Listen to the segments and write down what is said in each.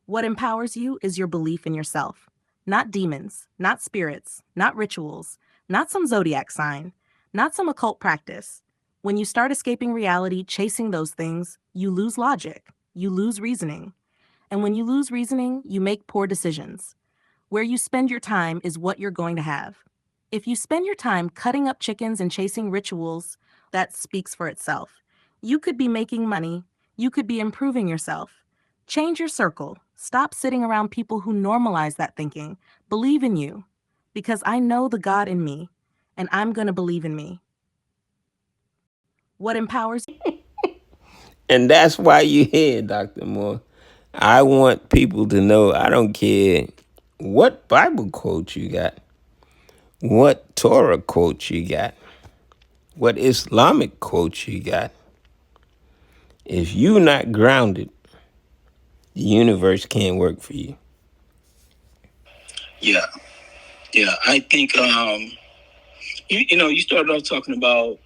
What empowers you is your belief in yourself. Not demons, not spirits, not rituals, not some zodiac sign, not some occult practice. When you start escaping reality, chasing those things, you lose logic, you lose reasoning. And when you lose reasoning, you make poor decisions. Where you spend your time is what you're going to have. If you spend your time cutting up chickens and chasing rituals, that speaks for itself. You could be making money. You could be improving yourself. Change your circle. Stop sitting around people who normalize that thinking. Believe in you. Because I know the God in me, and I'm going to believe in me. What empowers you? And that's why you're here, Dr. Moore. I want people to know I don't care what Bible quote you got, what Torah quote you got, what Islamic quote you got. If you're not grounded, the universe can't work for you. Yeah. Yeah. I think, you started off talking about,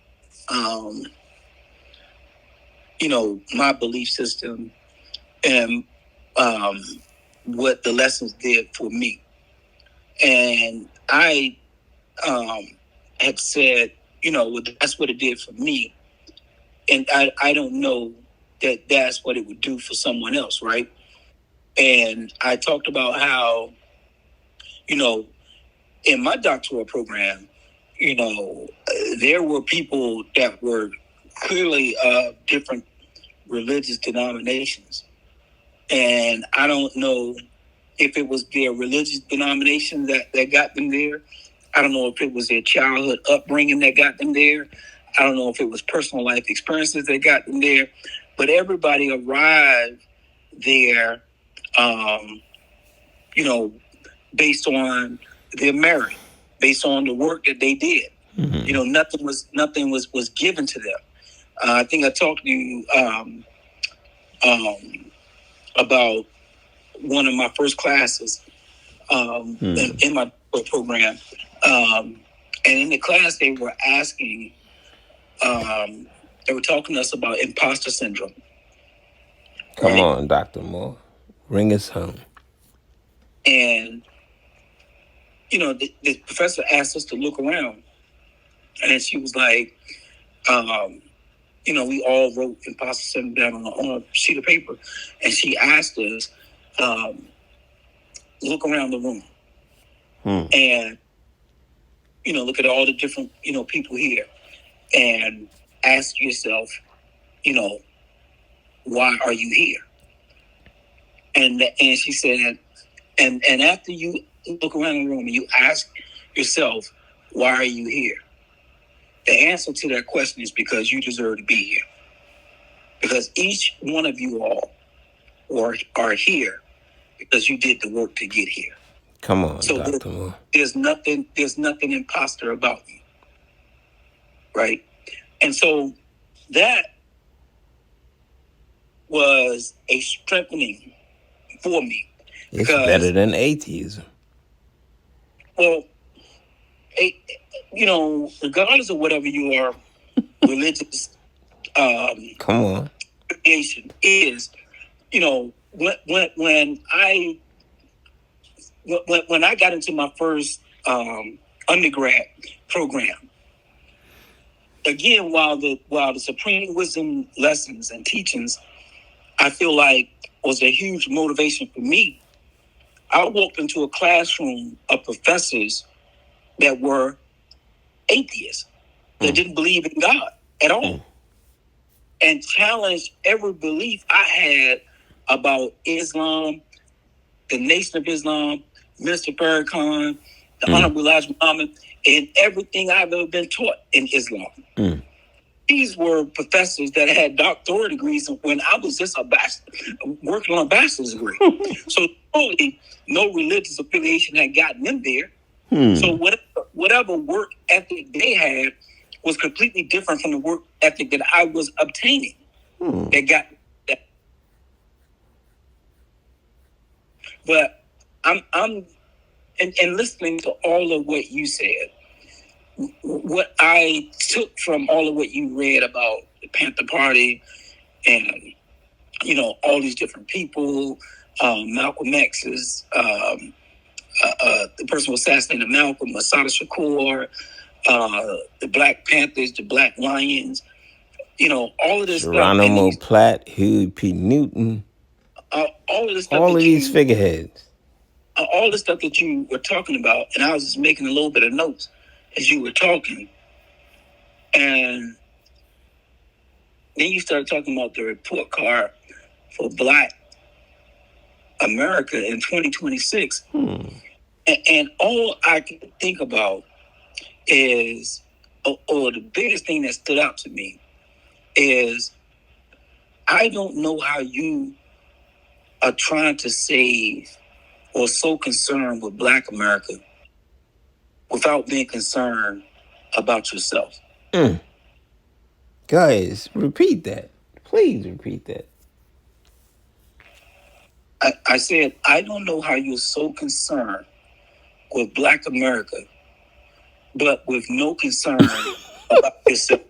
my belief system and what the lessons did for me. And I had said, that's what it did for me. And I don't know that that's what it would do for someone else, right? And I talked about how, in my doctoral program, there were people that were clearly different religious denominations. And I don't know if it was their religious denomination that got them there. I don't know if it was their childhood upbringing that got them there. I don't know if it was personal life experiences that got them there. But everybody arrived there, based on their merit, based on the work that they did. Mm-hmm. Nothing was given to them. I think I talked to you about one of my first classes in my program. And in the class, they were asking, they were talking to us about imposter syndrome. Come on, Dr. Moore. Bring us home. And, the professor asked us to look around. And she was like, we all wrote imposter syndrome down on a sheet of paper. And she asked us, look around the room. And, look at all the different, people here. And ask yourself, why are you here? And she said, and after you look around the room and you ask yourself, why are you here? The answer to that question is because you deserve to be here. Because each one of you all are here because you did the work to get here. Come on, so Dr. Moore. There's nothing imposter about you. Right? And so that was a strengthening for me. It's better than atheism. Well, regardless of whatever your religious come on, affiliation is, when I got into my first undergrad program, again, while the supreme wisdom lessons and teachings, I feel like was a huge motivation for me. I walked into a classroom of professors that were atheists, that didn't believe in God at all, and challenged every belief I had about Islam, the Nation of Islam, Minister Farrakhan, the Honorable Elijah Muhammad, and everything I've ever been taught in Islam. These were professors that had doctoral degrees when I was just working on a bachelor's degree. So totally no religious affiliation had gotten them there. So whatever work ethic they had was completely different from the work ethic that I was obtaining. They got that. But I'm listening to all of what you said. What I took from all of what you read about the Panther Party and, all these different people, Malcolm X's, the person who assassinated Malcolm, Assata Shakur, the Black Panthers, the Black Lions, all of this stuff. And Geronimo Platt, Huey P. Newton, all of this stuff all that of these figureheads. All the stuff that you were talking about, and I was just making a little bit of notes as you were talking. And then you started talking about the report card for Black America in 2026. And all I can think about is, or the biggest thing that stood out to me is, I don't know how you are trying to save or so concerned with Black America without being concerned about yourself. Guys, repeat that. Please repeat that. I said, I don't know how you're so concerned with Black America, but with no concern about yourself.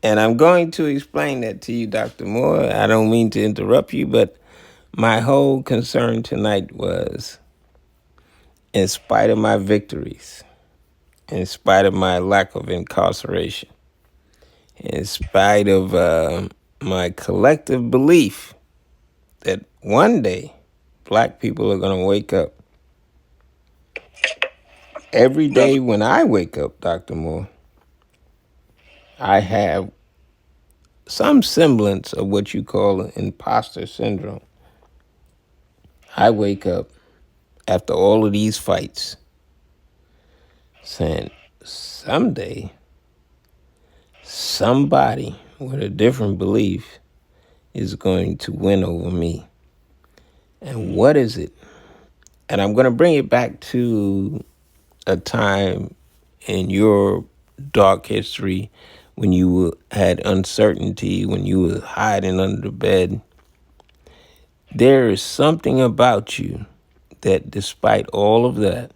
And I'm going to explain that to you, Dr. Moore. I don't mean to interrupt you, but my whole concern tonight was, in spite of my victories, in spite of my lack of incarceration, in spite of my collective belief that one day Black people are going to wake up. Every day when I wake up, Dr. Moore, I have some semblance of what you call imposter syndrome. I wake up after all of these fights saying, someday somebody with a different belief is going to win over me. And what is it? And I'm going to bring it back to a time in your dark history when you had uncertainty, when you were hiding under the bed. There is something about you that, despite all of that,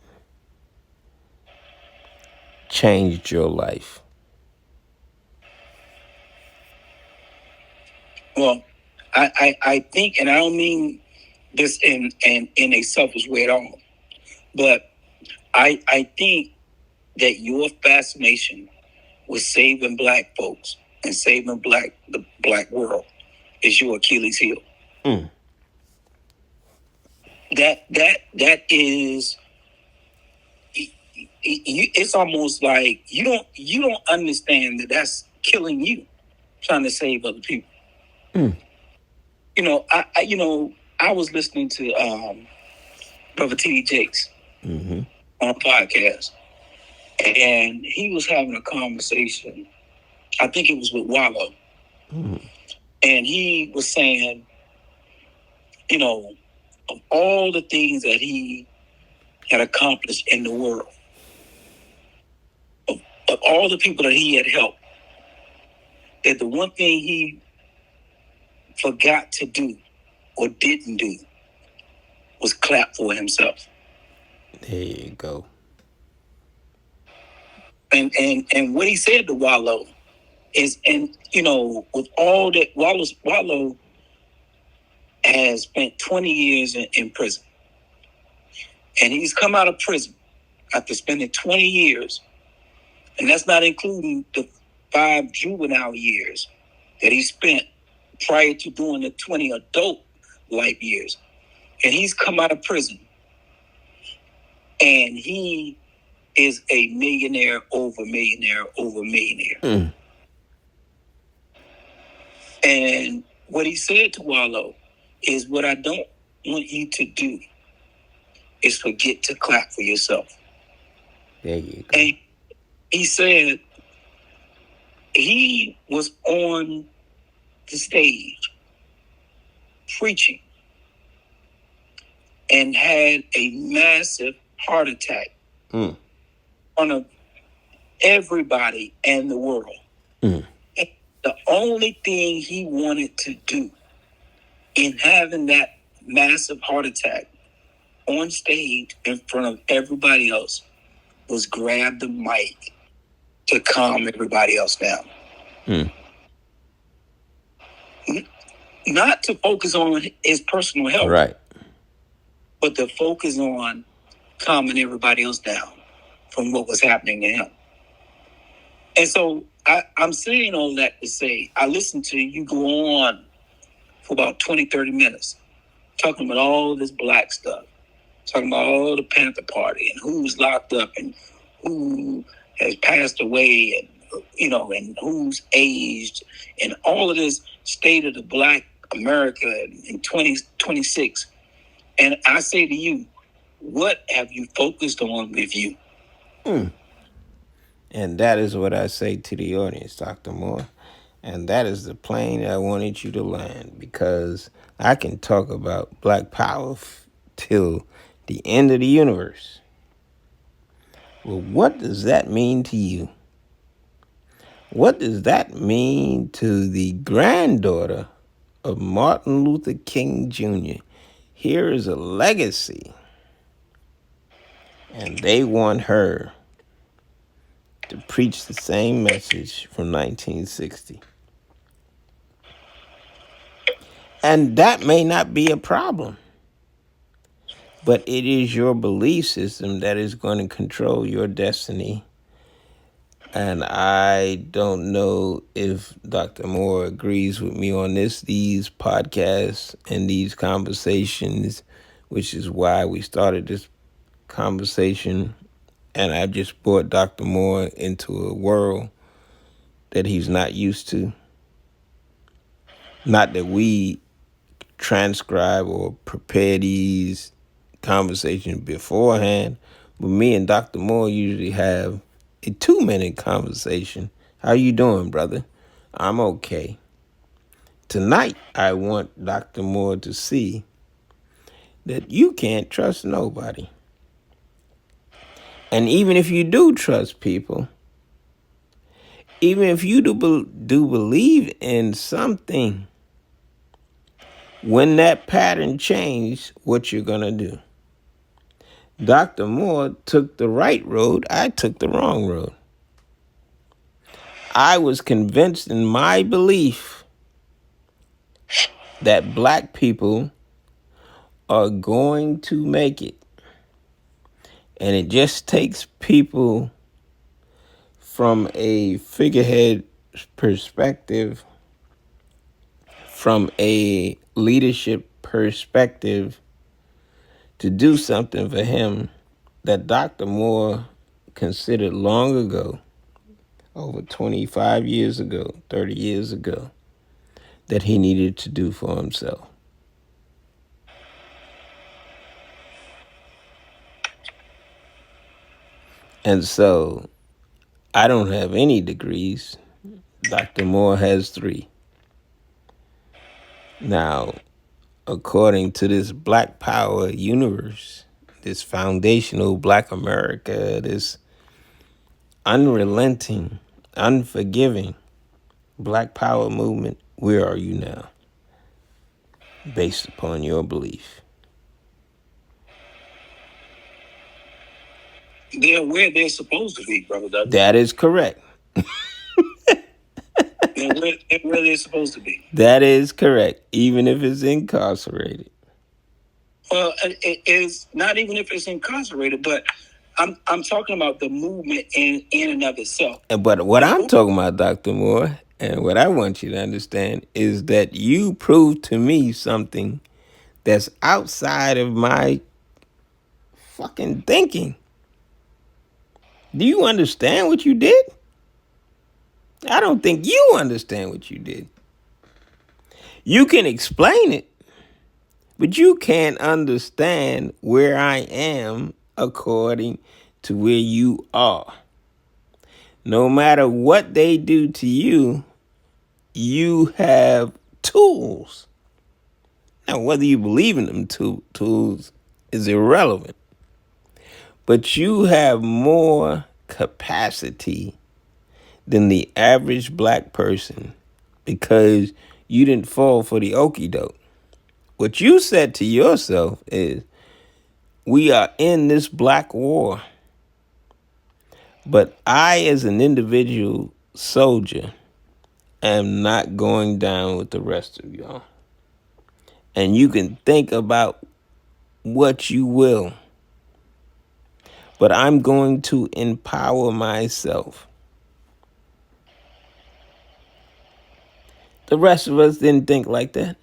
changed your life. Well, I think, and I don't mean this in a selfish way at all, but I think that your fascination with saving Black folks and saving the Black world is your Achilles heel. That is, it's almost like you don't understand that that's killing you, trying to save other people. I was listening to Brother T.D. Jakes on a podcast, and he was having a conversation. I think it was with Wallow, and he was saying, of all the things that he had accomplished in the world, of all the people that he had helped, that the one thing he forgot to do or didn't do was clap for himself. There you go. And what he said to Wallow is, and with all that, Wallow has spent 20 years in prison. And he's come out of prison after spending 20 years. And that's not including the 5 juvenile years that he spent prior to doing the 20 adult life years. And he's come out of prison. And he is a millionaire over millionaire over millionaire. And what he said to Wallow is, what I don't want you to do is forget to clap for yourself. There you go. And he said he was on the stage preaching and had a massive heart attack in front of everybody in the world. And the only thing he wanted to do in having that massive heart attack on stage in front of everybody else was grab the mic to calm everybody else down. not to focus on his personal health, Right. but to focus on calming everybody else down from what was happening to him. And so I'm saying all that to say, I listened to you go on for about 20, 30 minutes, talking about all this black stuff, talking about all the Panther Party and who's locked up and who has passed away and, and who's aged and all of this state of the black America in 2026. And I say to you, what have you focused on with you? And that is what I say to the audience, Dr. Moore. And that is the plane I wanted you to land, because I can talk about Black Power till the end of the universe. Well, what does that mean to you? What does that mean to the granddaughter of Martin Luther King Jr.? Here is a legacy, and they want her to preach the same message from 1960. And that may not be a problem, but it is your belief system that is going to control your destiny. And I don't know if Dr. Moore agrees with me on these podcasts and these conversations, which is why we started this conversation. And I just brought Dr. Moore into a world that he's not used to. Not that we transcribe or prepare these conversations beforehand, but me and Dr. Moore usually have a 2-minute conversation. How you doing, brother? I'm okay. Tonight, I want Dr. Moore to see that you can't trust nobody. And even if you do trust people, even if you do believe in something, when that pattern changes, what you're going to do. Dr. Moore took the right road. I took the wrong road. I was convinced in my belief that black people are going to make it. And it just takes people from a figurehead perspective, from a leadership perspective, to do something for him that Dr. Moore considered long ago, over 25 years ago, 30 years ago, that he needed to do for himself. And so I don't have any degrees. Dr. Moore has 3. Now, according to this Black Power universe, this foundational Black America, this unrelenting, unforgiving Black Power movement, where are you now? Based upon your belief. They're where they're supposed to be, Brother Douglas. That is correct. They're where they're supposed to be. That is correct, even if it's incarcerated. Well, it is not even if it's incarcerated, but I'm talking about the movement in and of itself. But what I'm talking about, Dr. Moore, and what I want you to understand is that you proved to me something that's outside of my fucking thinking. Do you understand what you did? I don't think you understand what you did. You can explain it, but you can't understand where I am according to where you are. No matter what they do to you, you have tools. Now, whether you believe in them tools is irrelevant. But you have more capacity than the average black person because you didn't fall for the okie doke. What you said to yourself is, we are in this black war. But I, as an individual soldier, am not going down with the rest of y'all. and you can think about what you will. But I'm going to empower myself. The rest of us didn't think like that.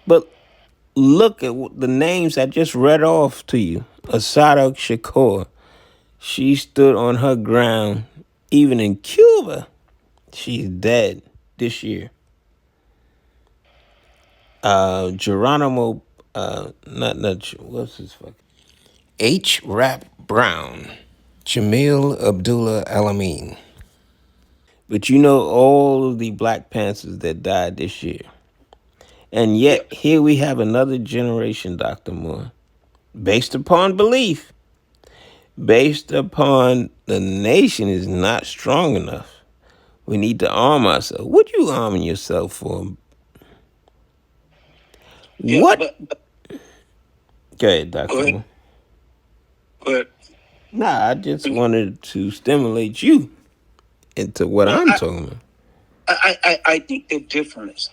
But look at the names I just read off to you. Asada Shakur, she stood on her ground. Even in Cuba, she's dead this year. Geronimo, what's his fucking? H. Rap Brown. Jamil Abdullah Alameen. But you know all of the Black Panthers that died this year. And Yep. yet, here we have another generation, Dr. Moore, based upon belief, based upon the nation is not strong enough. We need to arm ourselves. What you arming yourself for? Yeah. What? But Go ahead, go Dr. ahead. Moore. Go ahead. Nah, I just wanted to stimulate you into what Well, I'm talking about. I think the difference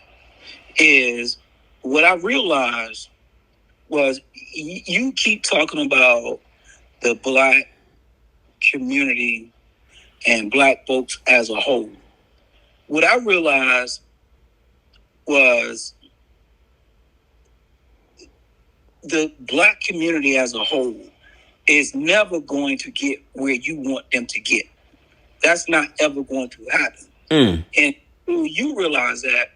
is what I realized was you keep talking about the Black community and Black folks as a whole. What I realized was the Black community as a whole is never going to get where you want them to get. That's not ever going to happen. And you realize that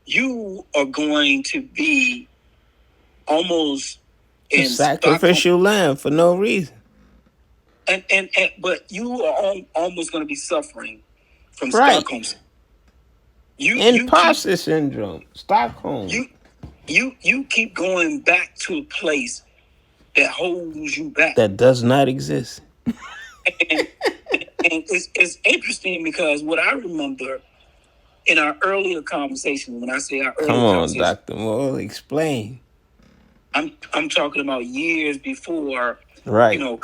you are going to be almost A in sacrificial lamb for no reason. and but you are almost going to be suffering from Right. Stockholm. You Imposter syndrome. Stockholm. you keep going back to a place that holds you back. That does not exist. And it's interesting because what I remember in our earlier conversation, when I say our earlier Come on, conversation, Dr. Moore, explain. I'm talking about years before, Right. and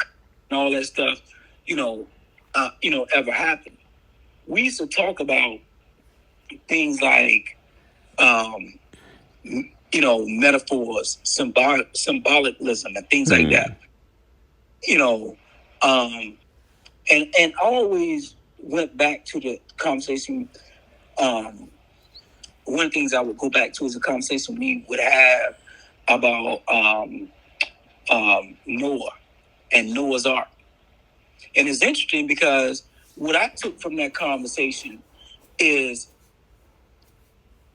all that stuff, ever happened. We used to talk about things like, metaphors, symbolism, and things like that. And always went back to the conversation. One of the things I would go back to is a conversation we would have about Noah and Noah's Ark. And it's interesting because what I took from that conversation is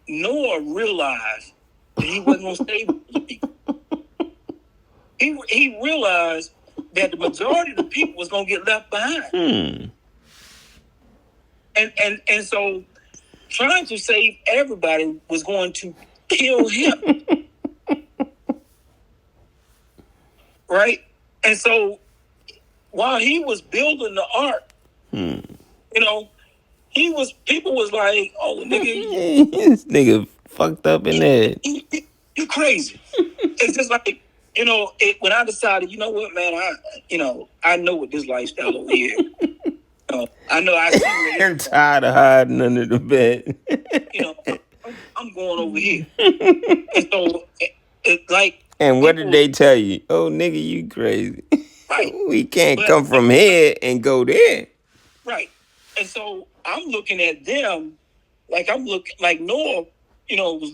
Noah realized that he wasn't going to stay with the people. He realized that the majority of the people was going to get left behind. And so trying to save everybody was going to kill him. Right? And so while he was building the ark, people was like, "Oh, nigga, this nigga fucked up in there. You crazy." It's just like, when I decided, you know what, man, I know what this lifestyle over here. I know I see where I'm tired of hiding under the bed. I'm going over here. And so it's like. And what did they tell you? Oh, nigga, you crazy. Right. We can't come from here and go there. Right. And so I'm looking at them like Noah, was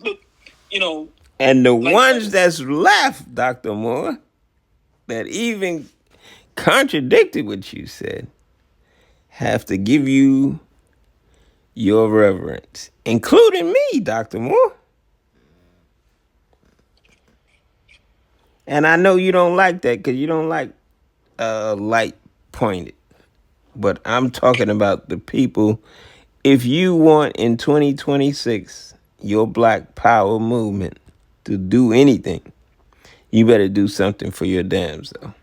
And the ones that's left, Dr. Moore, that even contradicted what you said, have to give you your reverence, including me, Dr. Moore. And I know you don't like that because you don't like light pointed. But I'm talking about the people. If you want in 2026 your Black Power movement to do anything, you better do something for your damn self.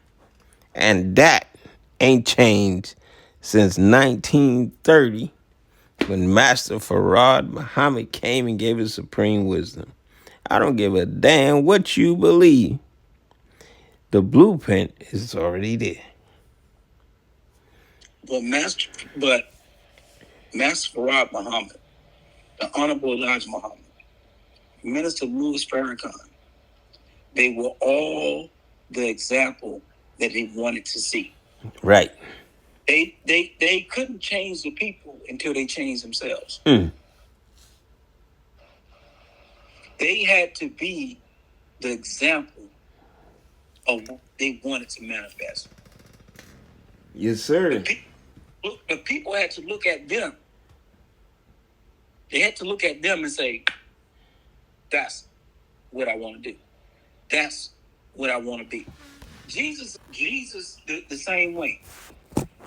And that ain't changed since 1930 when Master Farad Muhammad came and gave us supreme wisdom. I don't give a damn what you believe. The blueprint is already there. But Master Farad Muhammad, the Honorable Elijah Muhammad, Minister Louis Farrakhan, they were all the example that they wanted to see. Right. They couldn't change the people until they changed themselves. They had to be the example of what they wanted to manifest. Yes, sir. The people had to look at them. They had to look at them and say, that's what I want to do. That's what I want to be. Jesus, the same way.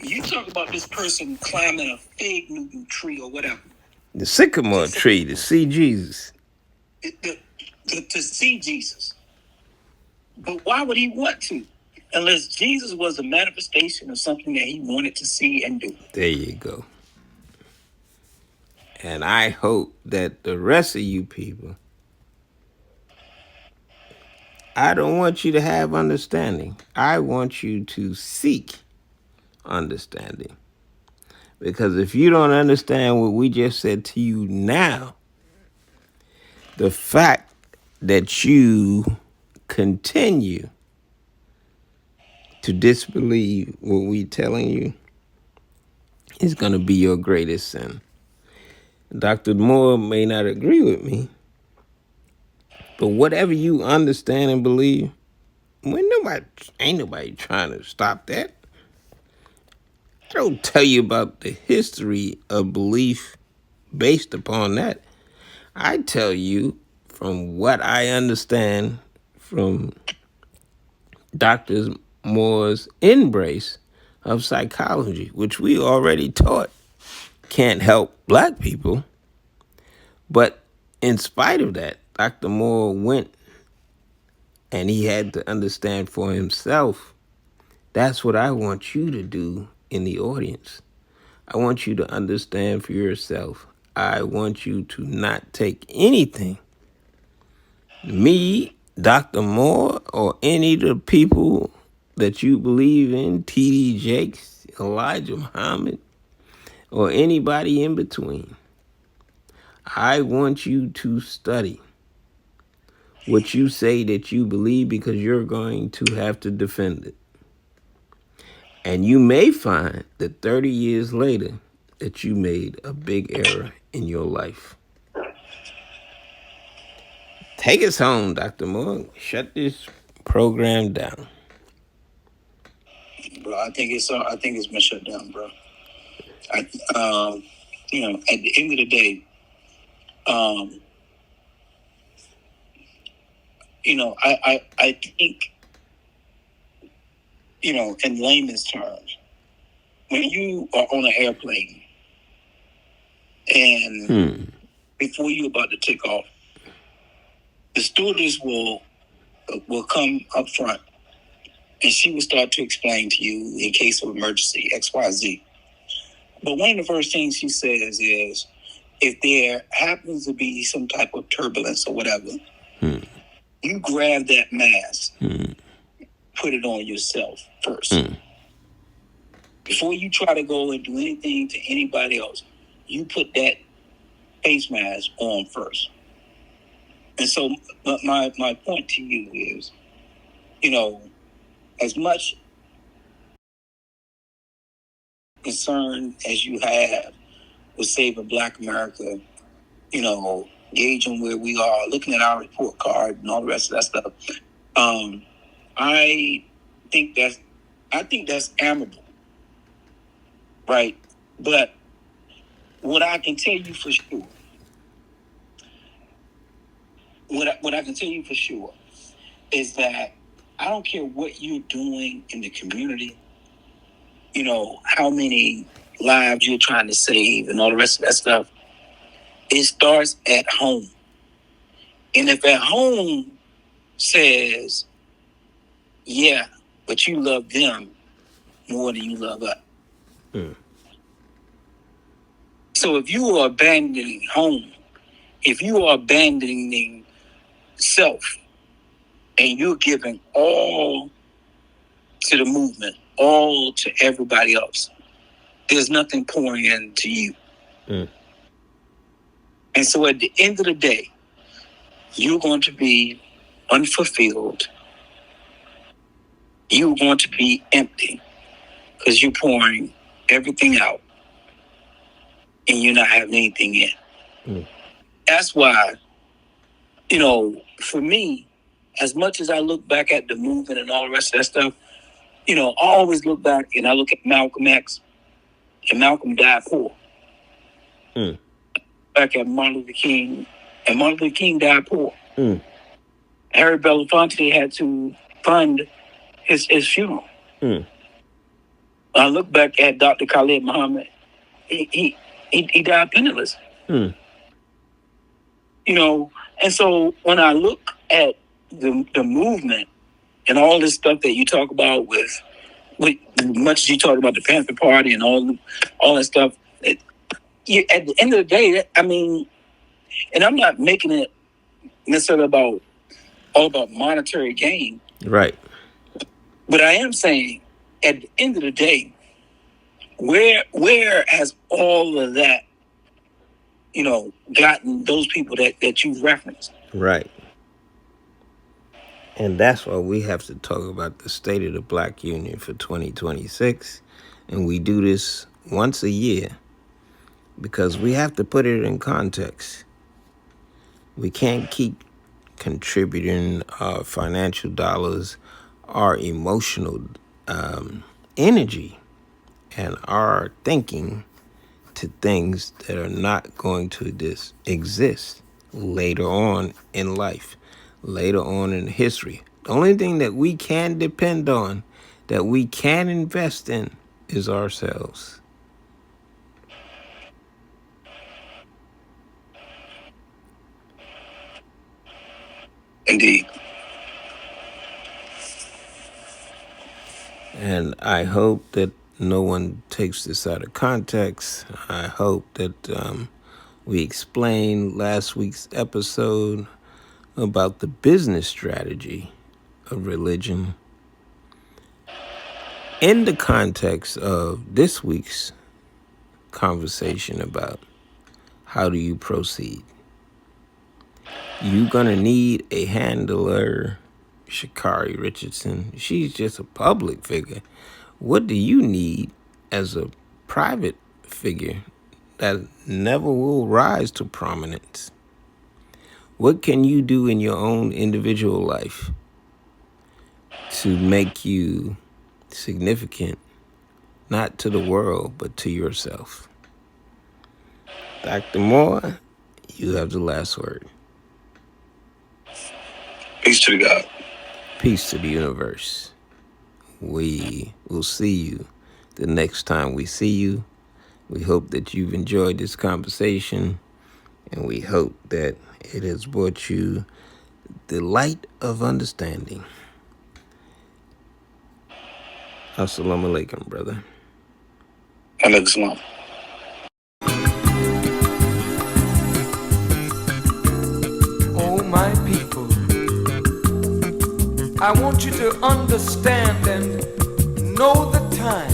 You talk about this person climbing a fig Newton tree or whatever. The sycamore tree to see Jesus. To see Jesus. But why would he want to? Unless Jesus was a manifestation of something that he wanted to see and do. There you go. And I hope that the rest of you people, I don't want you to have understanding. I want you to seek understanding. Because if you don't understand what we just said to you now, the fact that you continue to disbelieve what we're telling you is going to be your greatest sin. Dr. Moore may not agree with me, but whatever you understand and believe, ain't nobody trying to stop that. I don't tell you about the history of belief based upon that. I tell you from what I understand from Dr. Moore's embrace of psychology, which we already taught can't help black people. But in spite of that, Dr. Moore went and he had to understand for himself. That's what I want you to do in the audience. I want you to understand for yourself. I want you to not take anything, me, Dr. Moore, or any of the people that you believe in, T.D. Jakes, Elijah Muhammad, or anybody in between. I want you to study what you say that you believe because you're going to have to defend it. And you may find that 30 years later that you made a big error in your life. Take us home, Dr. Moore. Shut this program down. Bro, I think it's been shut down, bro. At the end of the day, I think, in layman's terms, when you are on an airplane and before you're about to take off, the stewardess will come up front and she will start to explain to you in case of emergency, XYZ. But one of the first things she says is, if there happens to be some type of turbulence or whatever, you grab that mask, put it on yourself first. Before you try to go and do anything to anybody else, you put that face mask on first. And so my point to you is, as much concern as you have with saving Black America, gauging where we are, looking at our report card and all the rest of that stuff, I think that's admirable, right? But what I can tell you for sure, what I can tell you for sure is that I don't care what you're doing in the community, how many lives you're trying to save and all the rest of that stuff. It starts at home. And if at home says, yeah, but you love them more than you love us. So if you are abandoning home, if you are abandoning self, and you're giving all to the movement, all to everybody else, there's nothing pouring into you. And so at the end of the day, you're going to be unfulfilled. You're going to be empty because you're pouring everything out and you're not having anything in. That's why, for me, as much as I look back at the movement and all the rest of that stuff, I always look back and I look at Malcolm X, and Malcolm died poor. Back at Martin Luther King, and Martin Luther King died poor. Harry Belafonte had to fund his funeral. I look back at Dr. Khalid Muhammad, he died penniless. And so when I look at the movement and all this stuff that you talk about with much as you talk about the Panther Party and all that stuff, at the end of the day, and I'm not making it necessarily all about monetary gain. Right. But I am saying at the end of the day, where has all of that, gotten those people that you've referenced? Right. And that's why we have to talk about the state of the Black Union for 2026. And we do this once a year because we have to put it in context. We can't keep contributing our financial dollars, our emotional energy, and our thinking to things that are not going to exist later on in life, later on in history. The only thing that we can depend on, that we can invest in, is ourselves. Indeed. And I hope that no one takes this out of context. I hope that we explained last week's episode about the business strategy of religion in the context of this week's conversation about how do you proceed. You're going to need a handler, Sha'Carri Richardson. She's just a public figure. What do you need as a private figure that never will rise to prominence? What can you do in your own individual life to make you significant, not to the world, but to yourself? Dr. Moore, you have the last word. Peace to God. Peace to the universe. We will see you the next time we see you. We hope that you've enjoyed this conversation, and we hope that it has brought you the light of understanding. Assalamu alaikum, brother. Alaikum salam. Oh, my people, I want you to understand and know the time